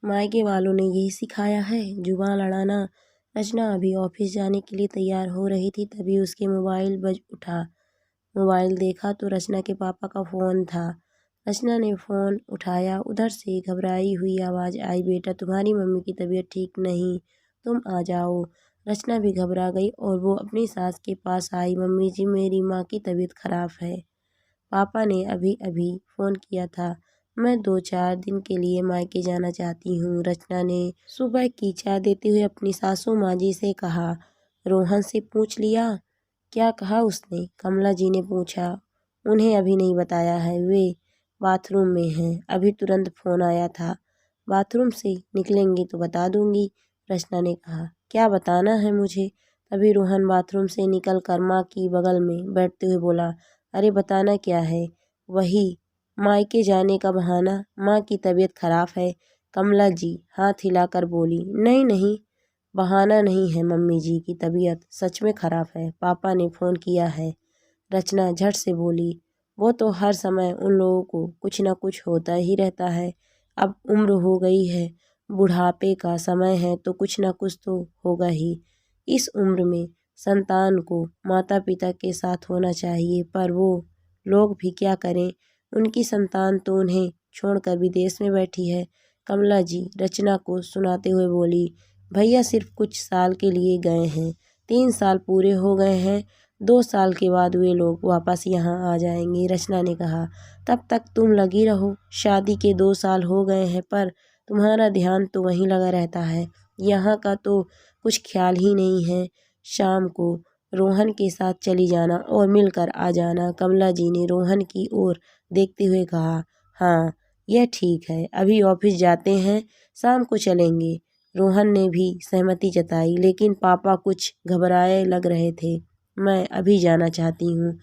मायके वालों ने यही सिखाया है, जुबान लड़ाना। रचना अभी ऑफिस जाने के लिए तैयार हो रही थी, तभी उसके मोबाइल बज उठा। मोबाइल देखा तो रचना के पापा का फ़ोन था। रचना ने फ़ोन उठाया। उधर से घबराई हुई आवाज़ आई, बेटा तुम्हारी मम्मी की तबीयत ठीक नहीं, तुम आ जाओ। रचना भी घबरा गई और वो अपनी सास के पास आई। मम्मी जी, मेरी माँ की तबीयत खराब है। पापा ने अभी अभी फ़ोन किया था। मैं 2-4 दिन के लिए मायके जाना चाहती हूँ। रचना ने सुबह की चाय देते हुए अपनी सासू माँ जी से कहा। रोहन से पूछ लिया? क्या कहा उसने? कमला जी ने पूछा। उन्हें अभी नहीं बताया है, वे बाथरूम में हैं। अभी तुरंत फ़ोन आया था। बाथरूम से निकलेंगी तो बता दूंगी, रचना ने कहा। क्या बताना है मुझे? तभी रोहन बाथरूम से निकल कर माँ की बगल में बैठते हुए बोला, अरे बताना क्या है? वही मायके जाने का बहाना। माँ की तबीयत खराब है। कमला जी हाथ हिलाकर बोली, नहीं नहीं, बहाना नहीं है, मम्मी जी की तबीयत सच में खराब है, पापा ने फ़ोन किया है। रचना झट से बोली, वो तो हर समय उन लोगों को कुछ न कुछ होता ही रहता है। अब उम्र हो गई है, बुढ़ापे का समय है, तो कुछ न कुछ तो होगा ही। इस उम्र में संतान को माता पिता के साथ होना चाहिए, पर वो लोग भी क्या करें, उनकी संतान तो उन्हें छोड़कर विदेश में बैठी है। कमला जी रचना को सुनाते हुए बोली, भैया सिर्फ कुछ साल के लिए गए हैं, 3 साल पूरे हो गए हैं, 2 साल के बाद वे लोग वापस यहाँ आ जाएंगे। रचना ने कहा, तब तक तुम लगी रहो। शादी के 2 साल हो गए हैं, पर तुम्हारा ध्यान तो वहीं लगा रहता है, यहाँ का तो कुछ ख्याल ही नहीं है। शाम को रोहन के साथ चली जाना और मिलकर आ जाना। कमला जी ने रोहन की ओर देखते हुए कहा, हाँ यह ठीक है, अभी ऑफिस जाते हैं, शाम को चलेंगे। रोहन ने भी सहमति जताई, लेकिन पापा कुछ घबराए लग रहे थे। मैं अभी जाना चाहती हूँ,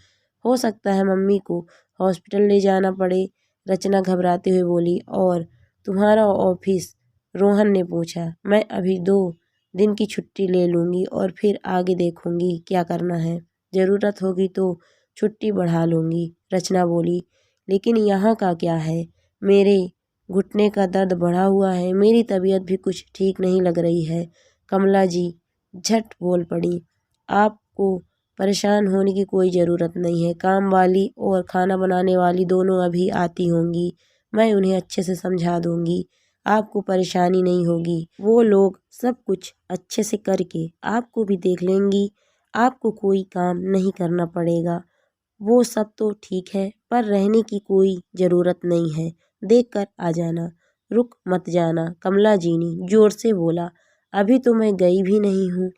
हो सकता है मम्मी को हॉस्पिटल ले जाना पड़े, रचना घबराते हुए बोली। और तुम्हारा ऑफिस? रोहन ने पूछा। मैं अभी 2 दिन की छुट्टी ले लूँगी और फिर आगे देखूँगी क्या करना है, ज़रूरत होगी तो छुट्टी बढ़ा लूँगी, रचना बोली। लेकिन यहाँ का क्या है? मेरे घुटने का दर्द बढ़ा हुआ है, मेरी तबीयत भी कुछ ठीक नहीं लग रही है। कमला जी झट बोल पड़ी, आपको परेशान होने की कोई ज़रूरत नहीं है, काम वाली और खाना बनाने वाली दोनों अभी आती होंगी, मैं उन्हें अच्छे से समझा दूँगी, आपको परेशानी नहीं होगी। वो लोग सब कुछ अच्छे से करके आपको भी देख लेंगी, आपको कोई काम नहीं करना पड़ेगा। वो सब तो ठीक है, पर रहने की कोई ज़रूरत नहीं है, देख कर आ जाना, रुक मत जाना, कमला जी ने ज़ोर से बोला। अभी तो मैं गई भी नहीं हूँ,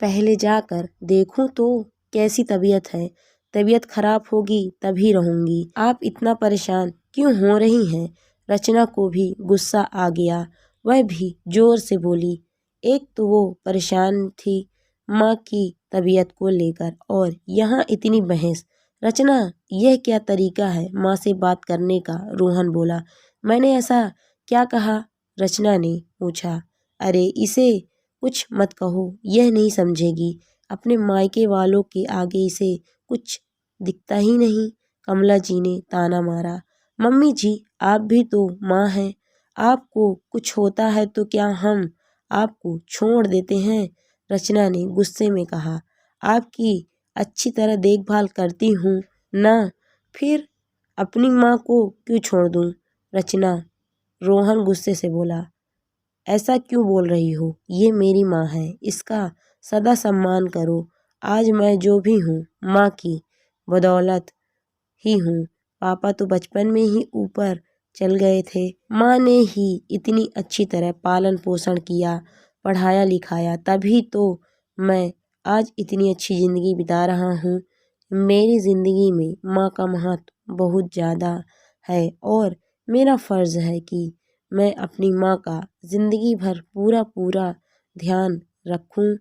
पहले जाकर देखूँ तो कैसी तबीयत है, तबीयत खराब होगी तभी रहूँगी। आप इतना परेशान क्यों हो रही हैं? रचना को भी गुस्सा आ गया, वह भी ज़ोर से बोली। एक तो वो परेशान थी माँ की तबीयत को लेकर, और यहाँ इतनी बहस। रचना, यह क्या तरीका है माँ से बात करने का? रोहन बोला। मैंने ऐसा क्या कहा? रचना ने पूछा। अरे इसे कुछ मत कहो, यह नहीं समझेगी, अपने मायके वालों के आगे इसे कुछ दिखता ही नहीं, कमला जी ने ताना मारा। मम्मी जी, आप भी तो माँ हैं, आपको कुछ होता है तो क्या हम आपको छोड़ देते हैं? रचना ने गुस्से में कहा। आपकी अच्छी तरह देखभाल करती हूँ ना, फिर अपनी माँ को क्यों छोड़ दूँ? रचना, रोहन गुस्से से बोला। ऐसा क्यों बोल रही हो? ये मेरी माँ है, इसका सदा सम्मान करो। आज मैं जो भी हूँ माँ की बदौलत ही हूँ। पापा तो बचपन में ही ऊपर चल गए थे, माँ ने ही इतनी अच्छी तरह पालन पोषण किया, पढ़ाया लिखाया, तभी तो मैं आज इतनी अच्छी ज़िंदगी बिता रहा हूँ। मेरी ज़िंदगी में माँ का महत्व बहुत ज़्यादा है और मेरा फ़र्ज़ है कि मैं अपनी माँ का ज़िंदगी भर पूरा पूरा ध्यान रखूँ।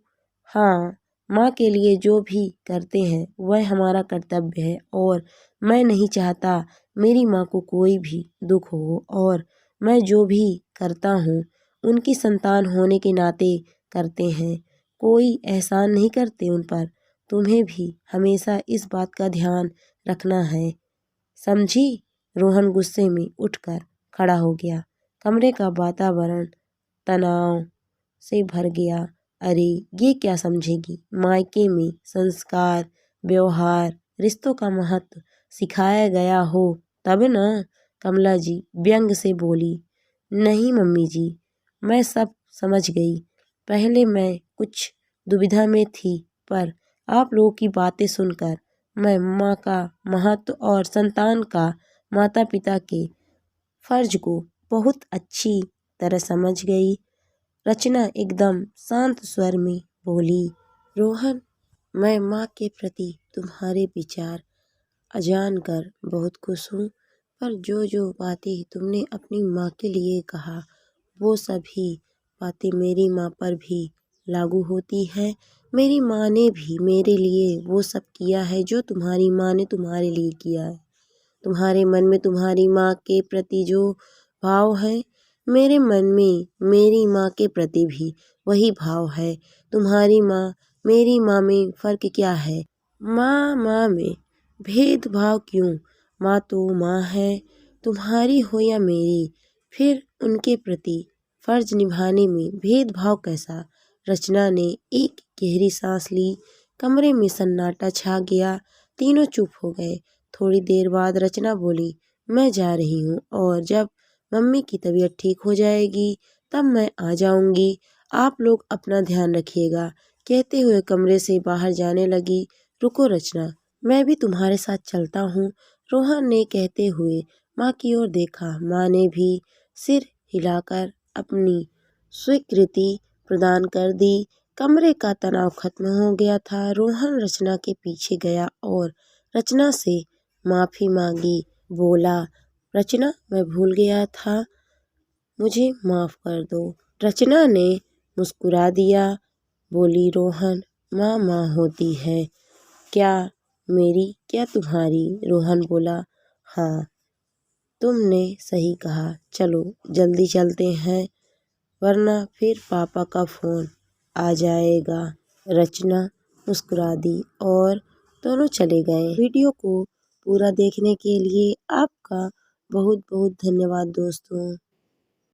हाँ, माँ के लिए जो भी करते हैं वह हमारा कर्तव्य है, और मैं नहीं चाहता मेरी माँ को कोई भी दुख हो, और मैं जो भी करता हूँ उनकी संतान होने के नाते करते हैं, कोई एहसान नहीं करते उन पर। तुम्हें भी हमेशा इस बात का ध्यान रखना है, समझी? रोहन गुस्से में उठकर खड़ा हो गया। कमरे का वातावरण तनाव से भर गया। अरे ये क्या समझेगी, मायके में संस्कार, व्यवहार, रिश्तों का महत्व सिखाया गया हो तब ना। कमला जी व्यंग से बोली। नहीं मम्मी जी, मैं सब समझ गई। पहले मैं कुछ दुविधा में थी, पर आप लोगों की बातें सुनकर मैं माँ का महत्व और संतान का माता पिता के फर्ज को बहुत अच्छी तरह समझ गई। रचना एकदम शांत स्वर में बोली, रोहन, मैं माँ के प्रति तुम्हारे विचार अजान कर बहुत खुश हूँ, पर जो जो बातें तुमने अपनी माँ के लिए कहा वो सभी बातें मेरी माँ पर भी लागू होती है। मेरी माँ ने भी मेरे लिए वो सब किया है जो तुम्हारी माँ ने तुम्हारे लिए किया है। तुम्हारे मन में तुम्हारी माँ के प्रति जो भाव है, मेरे मन में मेरी माँ के प्रति भी वही भाव है। तुम्हारी माँ मेरी माँ में फ़र्क क्या है? माँ में भेदभाव क्यों? माँ तो माँ है, तुम्हारी हो या मेरी, फिर उनके प्रति फर्ज निभाने में भेदभाव कैसा? रचना ने एक गहरी सांस ली। कमरे में सन्नाटा छा गया। तीनों चुप हो गए। थोड़ी देर बाद रचना बोली, मैं जा रही हूँ और जब मम्मी की तबीयत ठीक हो जाएगी तब मैं आ जाऊंगी। आप लोग अपना ध्यान रखिएगा। कहते हुए कमरे से बाहर जाने लगी। रुको रचना, मैं भी तुम्हारे साथ चलता हूँ, रोहन ने कहते हुए माँ की ओर देखा। माँ ने भी सिर हिलाकर अपनी स्वीकृति प्रदान कर दी। कमरे का तनाव खत्म हो गया था। रोहन रचना के पीछे गया और रचना से माफ़ी मांगी। बोला, रचना, मैं भूल गया था, मुझे माफ़ कर दो। रचना ने मुस्कुरा दिया। बोली, रोहन, माँ माँ होती है, क्या मेरी क्या तुम्हारी? रोहन बोला, हाँ, तुमने सही कहा। चलो जल्दी चलते हैं, वरना फिर पापा का फ़ोन आ जाएगा। रचना मुस्कुरा दी और दोनों चले गए। वीडियो को पूरा देखने के लिए आपका बहुत बहुत धन्यवाद दोस्तों।